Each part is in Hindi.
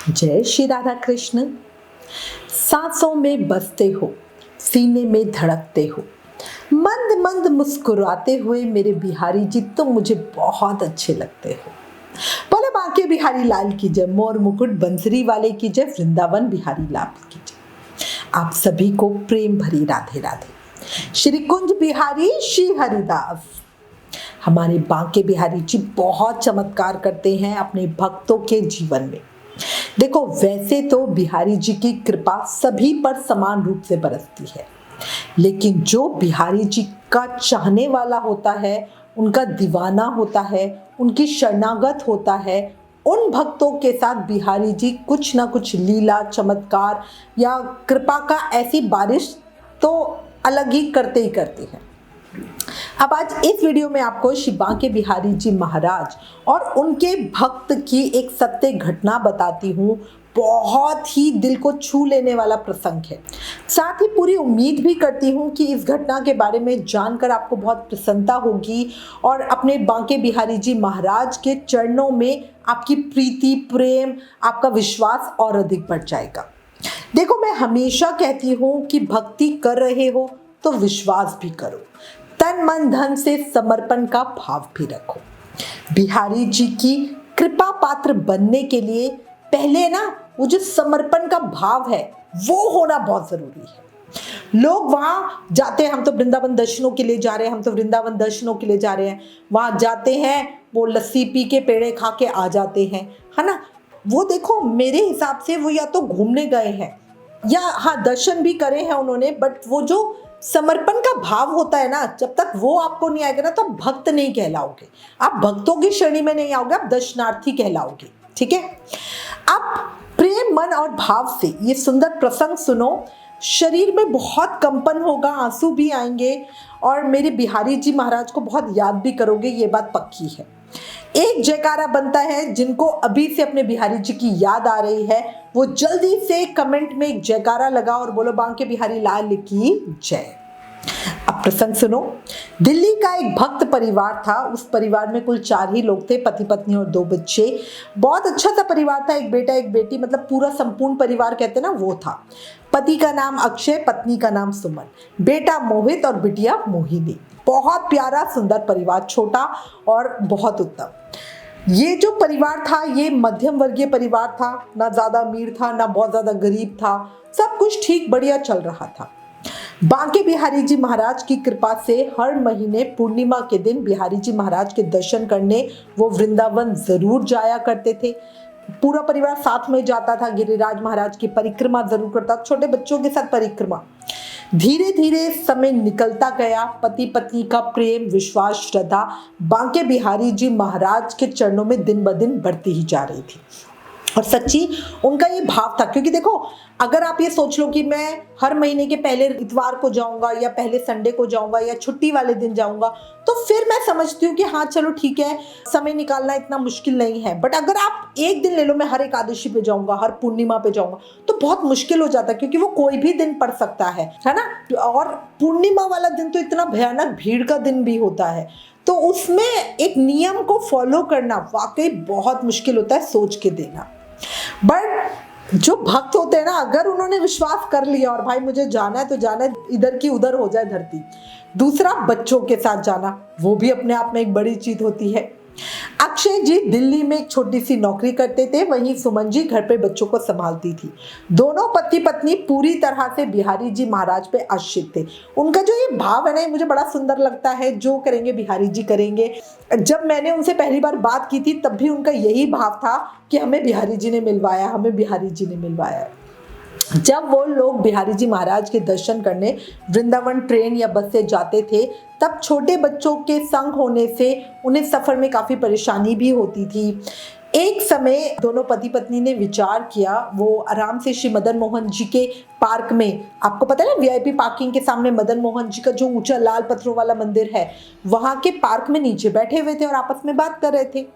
जय श्री राधा कृष्ण। सांसों में बसते हो, सीने में धड़कते हो, मंद मंद मुस्कुराते हुए मेरे बिहारी जी तो मुझे बहुत अच्छे लगते हो। बोले बांके बिहारी लाल की जय, मोर मुकुट बंसरी वाले की जय, वृंदावन बिहारी लाल की जय। आप सभी को प्रेम भरी राधे राधे। श्री कुंज बिहारी श्री हरिदास। हमारे बांके बिहारी जी बहुत चमत्कार करते हैं अपने भक्तों के जीवन में। देखो, वैसे तो बिहारी जी की कृपा सभी पर समान रूप से बरसती है, लेकिन जो बिहारी जी का चाहने वाला होता है, उनका दीवाना होता है, उनकी शरणागत होता है, उन भक्तों के साथ बिहारी जी कुछ ना कुछ लीला चमत्कार या कृपा का ऐसी बारिश तो अलग ही करते हैं। अब आज इस वीडियो में आपको श्री बांके बिहारी जी महाराज और उनके भक्त की एक सत्य घटना बताती हूँ। बहुत ही दिल को छू लेने वाला प्रसंग है। साथ ही पूरी उम्मीद भी करती हूँ कि इस घटना के बारे में जानकर आपको बहुत प्रसन्नता होगी और अपने बांके बिहारी जी महाराज के चरणों में आपकी प्रीति प्रेम, आपका विश्वास और अधिक बढ़ जाएगा। देखो, मैं हमेशा कहती हूँ कि भक्ति कर रहे हो तो विश्वास भी करो, तन मन धन से समर्पण का भाव भी रखो। बिहारी जी की कृपा पात्र बनने के लिए पहले ना वो जो समर्पण का भाव है वो होना बहुत जरूरी है। लोग वहां जाते हैं, हम तो वृंदावन दर्शनों के लिए जा रहे हैं, हम तो वृंदावन दर्शनों के लिए जा रहे हैं, वहां जाते हैं, वो लस्सी पी के पेड़े खा के आ जाते हैं, है ना। वो देखो, मेरे हिसाब से वो या तो घूमने गए हैं या हाँ दर्शन भी करे हैं उन्होंने, बट वो जो समर्पण का भाव होता है ना, जब तक वो आपको नहीं आएगा ना तो आप भक्त नहीं कहलाओगे, आप भक्तों की श्रेणी में नहीं आओगे, आप दर्शनार्थी कहलाओगे। ठीक है, आप प्रेम मन और भाव से ये सुंदर प्रसंग सुनो। शरीर में बहुत कंपन होगा, आंसू भी आएंगे और मेरे बिहारी जी महाराज को बहुत याद भी करोगे, ये बात पक्की है। एक जयकारा बनता है, जिनको अभी से अपने बिहारी जी की याद आ रही है वो जल्दी से कमेंट में एक जयकारा लगा और बोलो बांके बिहारी लाल की जय। अब प्रसंग सुनो। दिल्ली का एक भक्त परिवार था। उस परिवार में कुल 4 ही लोग थे, पति पत्नी और 2 बच्चे। बहुत अच्छा सा परिवार था, एक बेटा एक बेटी, मतलब पूरा संपूर्ण परिवार कहते ना वो था। पति का नाम अक्षय, पत्नी का नाम सुमन, बेटा मोहित और बिटिया मोहिनी। बहुत प्यारा सुंदर परिवार, छोटा और बहुत उत्तम। ये जो परिवार था ये मध्यम वर्गीय परिवार था, ना ज्यादा अमीर था ना बहुत ज्यादा गरीब था, सब कुछ ठीक बढ़िया चल रहा था। बांके बिहारी जी महाराज की कृपा से हर महीने पूर्णिमा के दिन बिहारी जी महाराज के दर्शन करने वो वृंदावन जरूर जाया करते थे। पूरा परिवार साथ में जाता था, गिरिराज महाराज की परिक्रमा जरूर करता, छोटे बच्चों के साथ परिक्रमा। धीरे धीरे समय निकलता गया, पति पत्नी का प्रेम विश्वास श्रद्धा बांके बिहारी जी महाराज के चरणों में दिन ब दिन बढ़ती ही जा रही थी। और सच्ची उनका ये भाव था, क्योंकि देखो, अगर आप ये सोच लो कि मैं हर महीने के पहले इतवार को जाऊंगा या पहले संडे को जाऊंगा या छुट्टी वाले दिन जाऊंगा, तो फिर मैं समझती हूँ कि हाँ चलो ठीक है, समय निकालना इतना मुश्किल नहीं है। बट अगर आप एक दिन ले लो, मैं हर एकादशी पे जाऊंगा, हर पूर्णिमा पे जाऊंगा, तो बहुत मुश्किल हो जाता है, क्योंकि वो कोई भी दिन पड़ सकता है ना। और पूर्णिमा वाला दिन तो इतना भयानक भीड़ का दिन भी होता है, तो उसमें एक नियम को फॉलो करना वाकई बहुत मुश्किल होता है, सोच के देना। बट जो भक्त होते हैं ना, अगर उन्होंने विश्वास कर लिया और भाई मुझे जाना है तो जाना है, इधर की उधर हो जाए धरती। दूसरा, बच्चों के साथ जाना, वो भी अपने आप में एक बड़ी चीज होती है। अक्षय जी दिल्ली में एक छोटी सी नौकरी करते थे, वहीं सुमन जी घर पे बच्चों को संभालती थी। दोनों पति पत्नी पूरी तरह से बिहारी जी महाराज पे आश्रित थे। उनका जो ये भाव है ना, मुझे बड़ा सुंदर लगता है, जो करेंगे बिहारी जी करेंगे। जब मैंने उनसे पहली बार बात की थी तब भी उनका यही भाव था कि हमें बिहारी जी ने मिलवाया, हमें बिहारी जी ने मिलवाया। जब वो लोग बिहारी जी महाराज के दर्शन करने वृंदावन ट्रेन या बस से जाते थे, तब छोटे बच्चों के संग होने से उन्हें सफर में काफी परेशानी भी होती थी। एक समय दोनों पति पत्नी ने विचार किया, वो आराम से श्री मदन मोहन जी के पार्क में, आपको पता है ना वीआईपी पार्किंग के सामने मदन मोहन जी का जो ऊंचा लाल पत्थरों वाला मंदिर है, वहां के पार्क में नीचे बैठे हुए थे और आपस में बात कर रहे थे।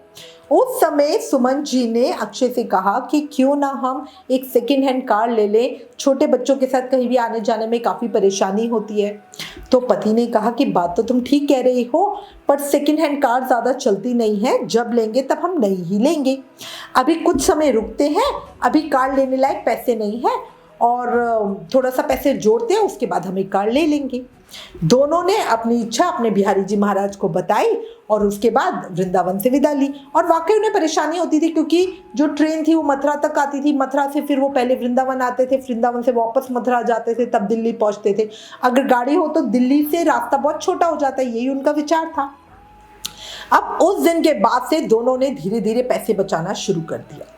उस समय सुमन जी ने अक्षय से कहा कि क्यों ना हम एक सेकेंड हैंड कार ले लें, छोटे बच्चों के साथ कहीं भी आने जाने में काफ़ी परेशानी होती है। तो पति ने कहा कि बात तो तुम ठीक कह रही हो, पर सेकेंड हैंड कार ज़्यादा चलती नहीं है, जब लेंगे तब हम नई ही लेंगे। अभी कुछ समय रुकते हैं, अभी कार लेने लायक पैसे नहीं है और थोड़ा सा पैसे जोड़ते हैं, उसके बाद हम एक कार ले लेंगे। दोनों ने अपनी इच्छा अपने बिहारी जी महाराज को बताई और उसके बाद वृंदावन से विदा ली। और वाकई उन्हें परेशानी होती थी क्योंकि जो ट्रेन थी वो मथुरा तक आती थी, मथुरा से फिर वो पहले वृंदावन आते थे, वृंदावन से वापस मथुरा जाते थे, तब दिल्ली पहुंचते थे। अगर गाड़ी हो तो दिल्ली से रास्ता बहुत छोटा हो जाता है, यही उनका विचार था। अब उस दिन के बाद से दोनों ने धीरे धीरे पैसे बचाना शुरू कर दिया।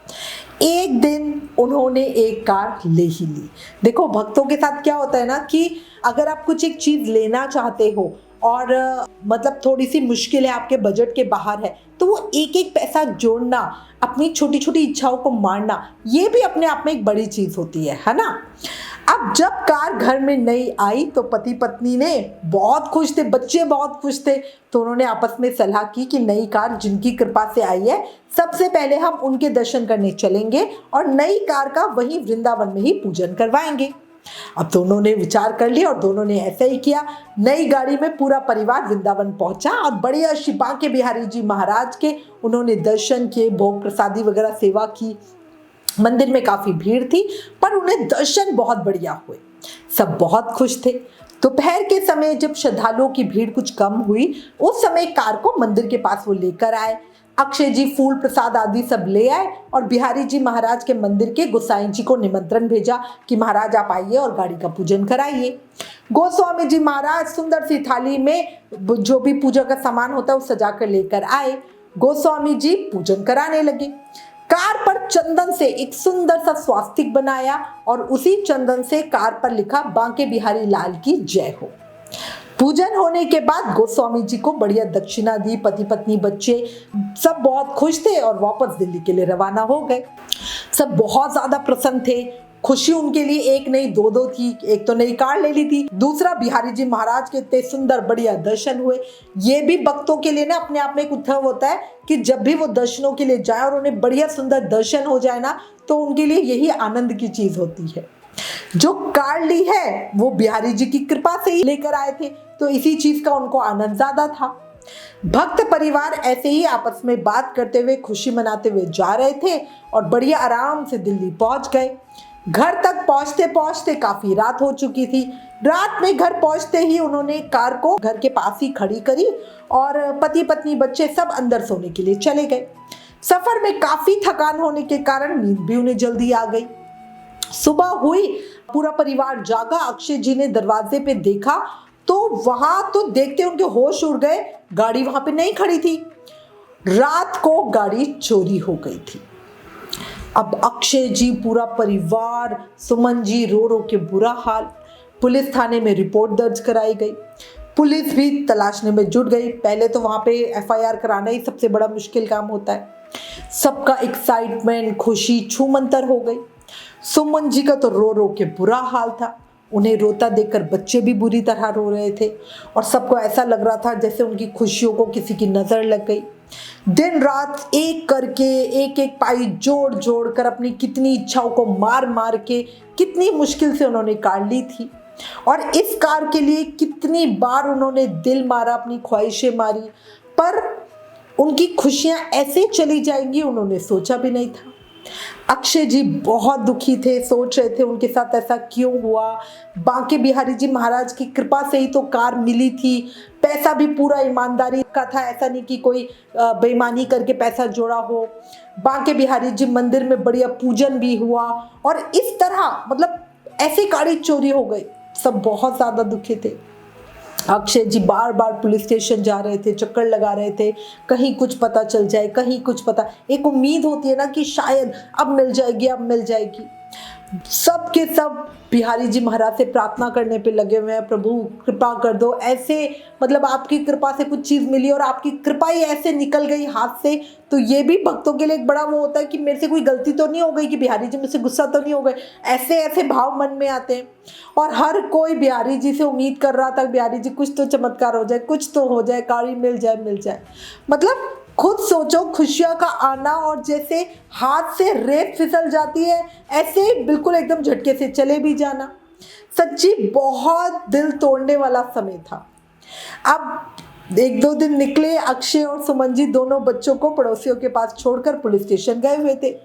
एक दिन उन्होंने एक कार ले ही ली। देखो भक्तों के साथ क्या होता है ना कि अगर आप कुछ एक चीज लेना चाहते हो और मतलब थोड़ी सी मुश्किल है, आपके बजट के बाहर है, तो वो एक एक पैसा जोड़ना, अपनी छोटी छोटी इच्छाओं को मारना, ये भी अपने आप में एक बड़ी चीज होती है ना। अब जब कार घर में नई आई तो पति पत्नी ने बहुत खुश थे, बच्चे बहुत खुश थे, तो उन्होंने आपस में सलाह की कि नई कार जिनकी कृपा से आई है, सबसे पहले हम उनके दर्शन करने चलेंगे और नई कार का वहीं वृंदावन में ही पूजन करवाएंगे। अब दोनों ने विचार कर लिया और दोनों ने ऐसा ही किया। नई गाड़ी में पूरा परिवार वृंदावन पहुंचा और बढ़िया श्री बांके बिहारी जी महाराज के उन्होंने दर्शन किए, भोग प्रसादी वगैरह सेवा की। मंदिर में काफी भीड़ थी पर उन्हें दर्शन बहुत बढ़िया हुए, सब बहुत खुश थे। दोपहर के समय जब श्रद्धालुओं की भीड़ कुछ कम हुई, उस समय कार को मंदिर के पास वो लेकर आए। अक्षय जी फूल प्रसाद आदि सब ले आए और बिहारी जी महाराज के मंदिर के गोसाई जी को निमंत्रण भेजा कि महाराज आप आइए और गाड़ी का पूजन कराइए। गोस्वामी जी महाराज सुंदर सी थाली में जो भी पूजा का सामान होता है वो सजा कर लेकर आए। गोस्वामी जी पूजन कराने लगे। कार पर चंदन से एक सुंदर सा स्वास्तिक बनाया और उसी चंदन से कार पर लिखा बांके बिहारी लाल की जय हो। पूजन होने के बाद गोस्वामी जी को बढ़िया दक्षिणा दी। पति पत्नी बच्चे सब बहुत खुश थे और वापस दिल्ली के लिए रवाना हो गए। सब बहुत ज्यादा प्रसन्न थे। खुशी उनके लिए एक नहीं दो दो थी। एक तो नई कार ले ली थी, दूसरा बिहारी जी महाराज के इतने सुंदर बढ़िया दर्शन हुए। ये भी भक्तों के लिए ना अपने आप में एक उत्सव होता है कि जब भी वो दर्शनों के लिए जाए और उन्हें बढ़िया सुंदर दर्शन हो जाए ना, तो उनके लिए यही आनंद की चीज होती है। जो कार ली है वो बिहारी जी की कृपा से ही लेकर आए थे, तो इसी चीज का उनको आनंद ज्यादा था। भक्त परिवार ऐसे ही आपस में बात करते हुए खुशी मनाते हुए जा रहे थे और बढ़िया आराम से दिल्ली पहुंच गए। घर तक पहुंचते पहुंचते काफी रात हो चुकी थी। रात में घर पहुंचते ही उन्होंने कार को घर के पास ही खड़ी करी और पति पत्नी बच्चे सब अंदर सोने के लिए चले गए। सफर में काफी थकान होने के कारण नींद भी उन्हें जल्दी आ गई। सुबह हुई, पूरा परिवार जागा। अक्षय जी ने दरवाजे पे देखा तो वहां तो देखते उनके होश उड़ गए, गाड़ी वहां पे नहीं खड़ी थी। रात को गाड़ी चोरी हो गई थी। अब अक्षय जी, पूरा परिवार, सुमन जी रो रो के बुरा हाल। पुलिस थाने में रिपोर्ट दर्ज कराई गई। पुलिस भी तलाशने में जुट गई। पहले तो वहां पे एफआईआर कराना ही सबसे बड़ा मुश्किल काम होता है। सबका एक्साइटमेंट, खुशी छूमंतर हो गई। सुमन जी का तो रो रो के बुरा हाल था। उन्हें रोता देखकर बच्चे भी बुरी तरह रो रहे थे और सबको ऐसा लग रहा था जैसे उनकी खुशियों को किसी की नजर लग गई। दिन रात एक करके एक एक पाई जोड़ जोड़ कर अपनी कितनी इच्छाओं को मार मार के कितनी मुश्किल से उन्होंने कार ली थी और इस कार के लिए कितनी बार उन्होंने दिल मारा, अपनी ख्वाहिशें मारी, पर उनकी खुशियां ऐसे चली जाएंगी उन्होंने सोचा भी नहीं था। अक्षय जी बहुत दुखी थे, सोच रहे थे उनके साथ ऐसा क्यों हुआ। बांके बिहारी जी महाराज की कृपा से ही तो कार मिली थी, पैसा भी पूरा ईमानदारी का था, ऐसा नहीं कि कोई बेईमानी करके पैसा जोड़ा हो। बांके बिहारी जी मंदिर में बढ़िया पूजन भी हुआ और इस तरह मतलब ऐसी गाड़ी चोरी हो गई। सब बहुत ज्यादा दुखी थे। अक्षय जी बार बार पुलिस स्टेशन जा रहे थे, चक्कर लगा रहे थे, कहीं कुछ पता चल जाए, कहीं कुछ पता। एक उम्मीद होती है ना कि शायद अब मिल जाएगी, अब मिल जाएगी। सब के सब बिहारी जी महाराज से प्रार्थना करने पे लगे हुए हैं, प्रभु कृपा कर दो, ऐसे मतलब आपकी कृपा से कुछ चीज मिली और आपकी कृपा ही ऐसे निकल गई हाथ से। तो ये भी भक्तों के लिए एक बड़ा वो होता है कि मेरे से कोई गलती तो नहीं हो गई, कि बिहारी जी मुझसे गुस्सा तो नहीं हो गए। ऐसे ऐसे भाव मन में आते हैं और हर कोई बिहारी जी से उम्मीद कर रहा था बिहारी जी कुछ तो चमत्कार हो जाए, कुछ तो हो जाए, कारी मिल जाए मिल जाए। मतलब खुद सोचो, खुशियों का आना और जैसे हाथ से रेत फिसल जाती है ऐसे ही बिल्कुल एकदम झटके से चले भी जाना। सच्ची बहुत दिल तोड़ने वाला समय था। अब 1-2 दिन निकले, अक्षय और सुमन जी दोनों बच्चों को पड़ोसियों के पास छोड़कर पुलिस स्टेशन गए हुए थे।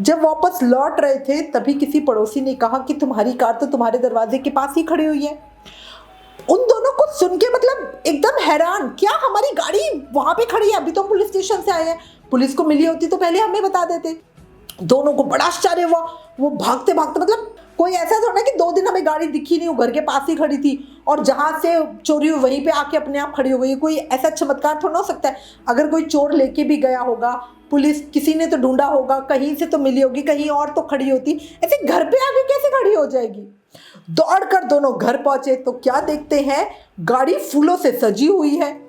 जब वापस लौट रहे थे तभी किसी पड़ोसी ने कहा कि तुम्हारी कार तो तुम्हारे दरवाजे के पास ही खड़ी हुई है। उन दोनों को सुन के मतलब एकदम हैरान, क्या हमारी गाड़ी वहां पे खड़ी है? अभी तो हम पुलिस स्टेशन से आए हैं, पुलिस को मिली होती तो पहले हमें बता देते। दोनों को बड़ा आश्चर्य हुआ। वो भागते भागते, मतलब कोई ऐसा थोड़ा कि 2 दिन हमें गाड़ी दिखी नहीं, वो घर के पास ही खड़ी थी और जहां से चोरी हुई वहीं पे आके अपने आप खड़ी हो गई। कोई ऐसा चमत्कार थोड़ा हो सकता है। अगर कोई चोर लेके भी गया होगा, पुलिस किसी ने तो ढूंढा होगा, कहीं से तो मिली होगी, कहीं और तो खड़ी होती, ऐसे घर पे आके कैसे खड़ी हो जाएगी? दौड़कर दोनों घर पहुंचे तो क्या देखते हैं, गाड़ी फूलों से सजी हुई है।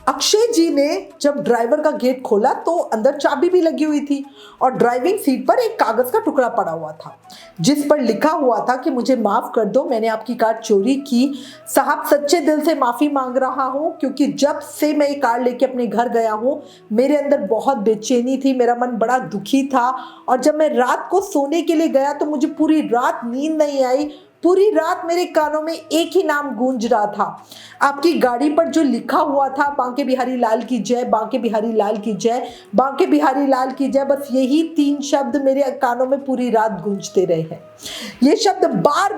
अक्षय जी ने जब ड्राइवर का गेट खोला तो अंदर चाबी भी लगी हुई थी और ड्राइविंग सीट पर एक कागज का टुकड़ा पड़ा हुआ था जिस पर लिखा हुआ था कि मुझे माफ कर दो, मैंने आपकी कार चोरी की। साहब, सच्चे दिल से माफी मांग रहा हूँ क्योंकि जब से मैं ये कार लेके अपने घर गया हूँ मेरे अंदर बहुत बेचैनी थी, मेरा मन बड़ा दुखी था और जब मैं रात को सोने के लिए गया तो मुझे पूरी रात नींद नहीं आई। पूरी रात मेरे कानों में एक ही नाम गूंज रहा था, आपकी गाड़ी पर जो लिखा हुआ था, बांके बिहारी लाल की जय, बांके बिहारी लाल की जय, बांके बिहारी लाल की जय। बस यही 3 शब्द मेरे कानों में पूरी रात गूंजते रहे हैं। ये शब्द बार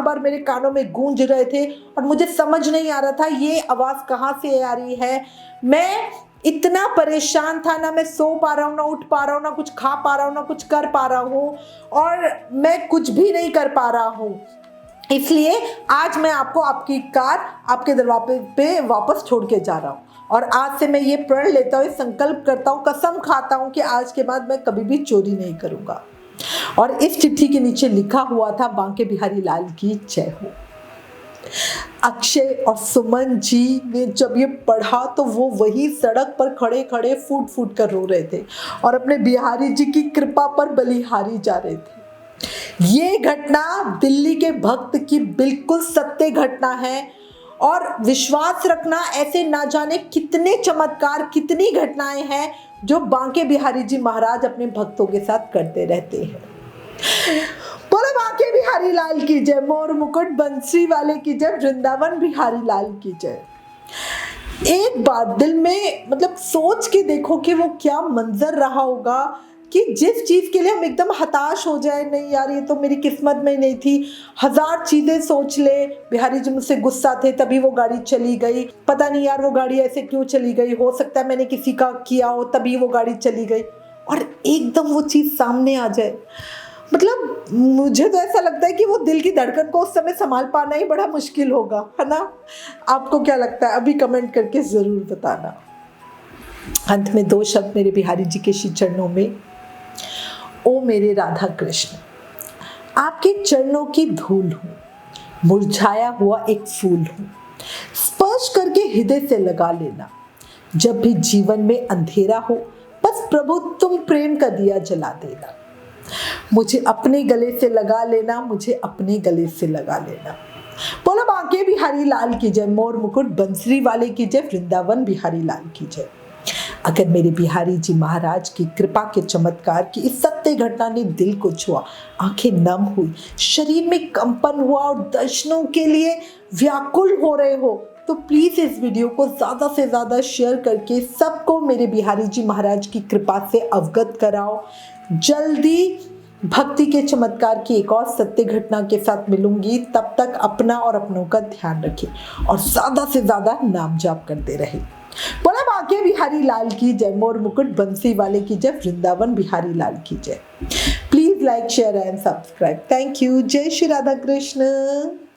बार मेरे कानों में गूंज रहे थे और मुझे समझ नहीं आ रहा था ये आवाज कहाँ से आ रही है। मैं इतना परेशान था, ना मैं सो पा रहा हूँ, ना उठ पा रहा हूँ, ना कुछ खा पा रहा हूँ, ना कुछ कर पा रहा हूँ और मैं कुछ भी नहीं कर पा रहा हूँ। इसलिए आज मैं आपको आपकी कार आपके दरवाजे पे वापस छोड़ के जा रहा हूँ और आज से मैं ये प्रण लेता हूँ, संकल्प करता हूँ, कसम खाता हूँ कि आज के बाद मैं कभी भी चोरी नहीं करूँगा। और इस चिट्ठी के नीचे लिखा हुआ था, बांके बिहारी लाल की जय हो। अक्षय और सुमन जी ने जब ये पढ़ा तो वो वही सड़क पर खड़े खड़े फूट फूट कर रो रहे थे और अपने बिहारी जी की कृपा पर बलिहारी जा रहे थे। ये घटना दिल्ली के भक्त की बिल्कुल सत्य घटना है और विश्वास रखना, ऐसे ना जाने कितने चमत्कार, कितनी घटनाएं हैं जो बांके बिहारी जी महाराज अपने भक्तों के साथ करते रहते हैं। बोलो बांके बिहारी लाल की जय, मोर मुकुट बंसी वाले की जय, वृंदावन बिहारी लाल की जय। एक बार दिल में मतलब सोच के देखो कि वो क्या मंजर रहा होगा कि जिस चीज के लिए हम एकदम हताश हो जाए, नहीं यार ये तो मेरी किस्मत में नहीं थी, 1000 चीजें सोच ले, बिहारी जी मुझसे गुस्सा थे तभी वो गाड़ी चली गई, पता नहीं यार वो गाड़ी ऐसे क्यों चली गई, हो सकता है मैंने किसी का किया हो तभी वो गाड़ी चली गई, और एकदम वो चीज सामने आ जाए। मतलब मुझे तो ऐसा लगता है कि वो दिल की धड़कन को उस समय संभाल पाना ही बड़ा मुश्किल होगा, है ना? आपको क्या लगता है? अभी कमेंट करके जरूर बताना। अंत में 2 शब्द मेरे बिहारी जी के श्री चरणों में। ओ मेरे राधा कृष्ण, आपके चरणों की धूल हूँ, मुरझाया हुआ एक फूल हूँ, स्पर्श करके हृदय से लगा लेना। जब भी जीवन में अंधेरा हो बस प्रभु तुम प्रेम का दिया जला देना। मुझे अपने गले से लगा लेना, मुझे अपने गले से लगा लेना। बोलो बांके बिहारी लाल की जय, मोर मुकुट बंसरी वाले की जय, वृंदावन बिहारी लाल की जय। अगर मेरे बिहारी जी महाराज की कृपा के चमत्कार की इस सत्य घटना ने दिल को छुआ, आंखें नम हुई, शरीर में कंपन हुआ और दर्शनों के लिए व्याकुल हो रहे हो तो प्लीज इस वीडियो को ज्यादा से ज्यादा शेयर करके सबको मेरे बिहारी जी महाराज की कृपा से अवगत कराओ। जल्दी भक्ति के चमत्कार की एक और सत्य घटना के साथ मिलूंगी। तब तक अपना और अपनों का ध्यान रखें और ज्यादा से ज्यादा नाम जाप करते रहे। बोला बांके बिहारी लाल की जय, मोर मुकुट बंसी वाले की जय, वृंदावन बिहारी लाल की जय। Please like, share and subscribe. Thank you. जय श्री राधा कृष्ण।